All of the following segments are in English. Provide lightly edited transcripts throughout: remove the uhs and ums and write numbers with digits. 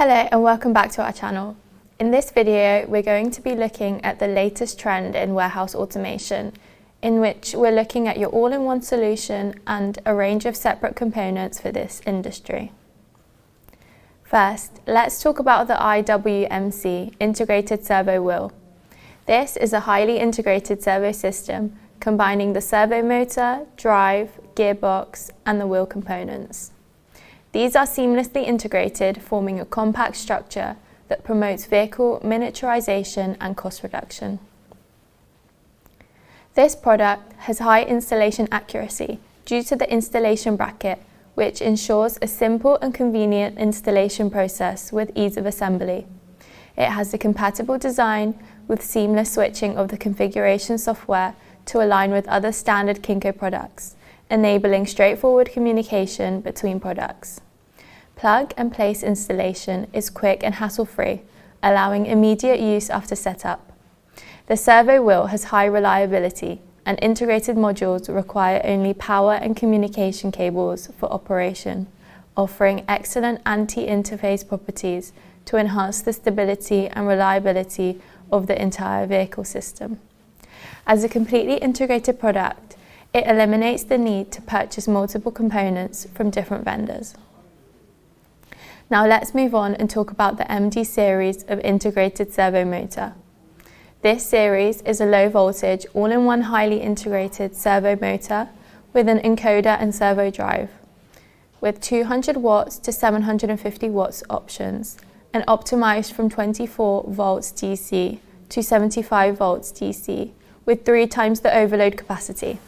Hello and welcome back to our channel. In this video, we're going to be looking at the latest trend in warehouse automation, in which we're looking at your all-in-one solution and a range of separate components for this industry. First, let's talk about the IWMC Integrated Servo Wheel. This is a highly integrated servo system combining the servo motor, drive, gearbox, and the wheel components. These are seamlessly integrated, forming a compact structure that promotes vehicle miniaturization and cost reduction. This product has high installation accuracy due to the installation bracket, which ensures a simple and convenient installation process with ease of assembly. It has a compatible design with seamless switching of the configuration software to align with other standard Kinco products, enabling straightforward communication between products. Plug and place installation is quick and hassle-free, allowing immediate use after setup. The servo wheel has high reliability, and integrated modules require only power and communication cables for operation, offering excellent anti-interface properties to enhance the stability and reliability of the entire vehicle system. As a completely integrated product, it eliminates the need to purchase multiple components from different vendors. Now let's move on and talk about the MD series of integrated servo motor. This series is a low voltage, all-in-one highly integrated servo motor with an encoder and servo drive, with 200 watts to 750 watts options and optimized from 24 volts DC to 75 volts DC with 3 times the overload capacity.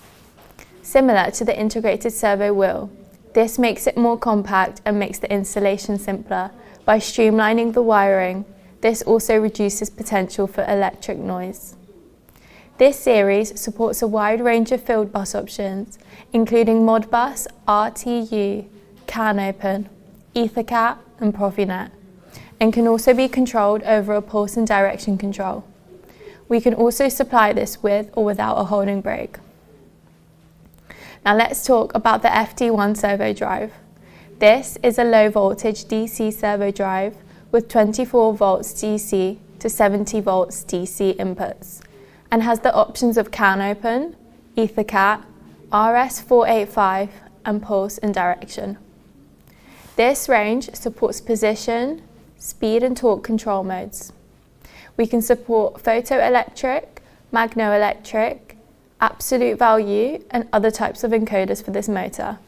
Similar to the integrated servo wheel, this makes it more compact and makes the installation simpler by streamlining the wiring. This also reduces potential for electric noise. This series supports a wide range of fieldbus options, including Modbus, RTU, CAN-open, EtherCAT and Profinet, and can also be controlled over a pulse and direction control. We can also supply this with or without a holding brake. Now let's talk about the FD1 Servo Drive. This is a low voltage DC Servo Drive with 24 volts DC to 70 volts DC inputs and has the options of CAN-open, EtherCAT, RS485 and pulse and direction. This range supports position, speed and torque control modes. We can support photoelectric, magnoelectric, absolute value and other types of encoders for this motor.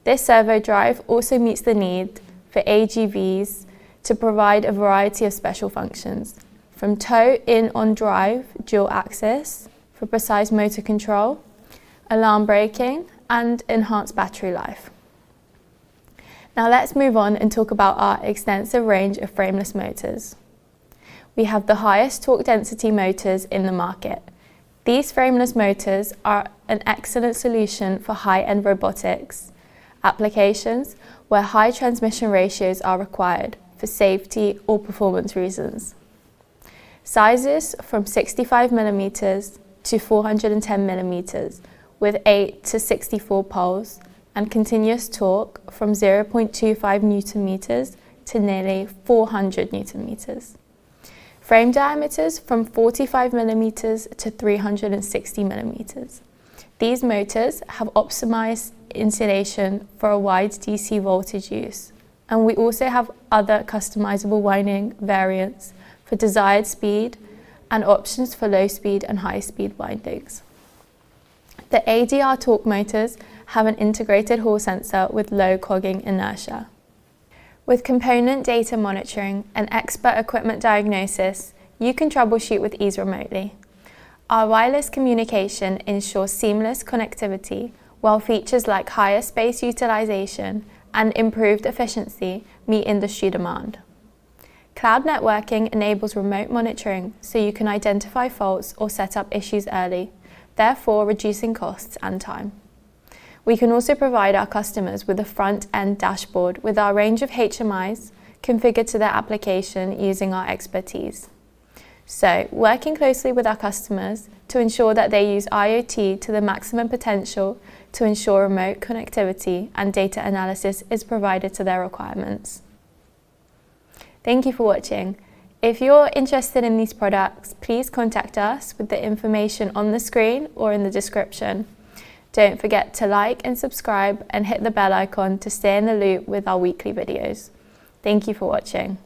This servo drive also meets the need for AGVs to provide a variety of special functions, from tow in on drive dual axis for precise motor control, alarm braking and enhanced battery life. Now let's move on and talk about our extensive range of frameless motors. We have the highest torque density motors in the market. These frameless motors are an excellent solution for high-end robotics applications where high transmission ratios are required for safety or performance reasons. Sizes from 65 mm to 410 mm with 8 to 64 poles and continuous torque from 0.25 Nm to nearly 400 Nm. Frame diameters from 45 mm to 360 mm. These motors have optimized insulation for a wide DC voltage use, and we also have other customizable winding variants for desired speed and options for low speed and high speed windings. The ADR torque motors have an integrated Hall sensor with low cogging inertia. With component data monitoring and expert equipment diagnosis, you can troubleshoot with ease remotely. Our wireless communication ensures seamless connectivity, while features like higher space utilization and improved efficiency meet industry demand. Cloud networking enables remote monitoring so you can identify faults or set up issues early, therefore reducing costs and time. We can also provide our customers with a front-end dashboard with our range of HMIs configured to their application using our expertise. So, working closely with our customers to ensure that they use IoT to the maximum potential to ensure remote connectivity and data analysis is provided to their requirements. Thank you for watching. If you're interested in these products, please contact us with the information on the screen or in the description. Don't forget to like and subscribe and hit the bell icon to stay in the loop with our weekly videos. Thank you for watching.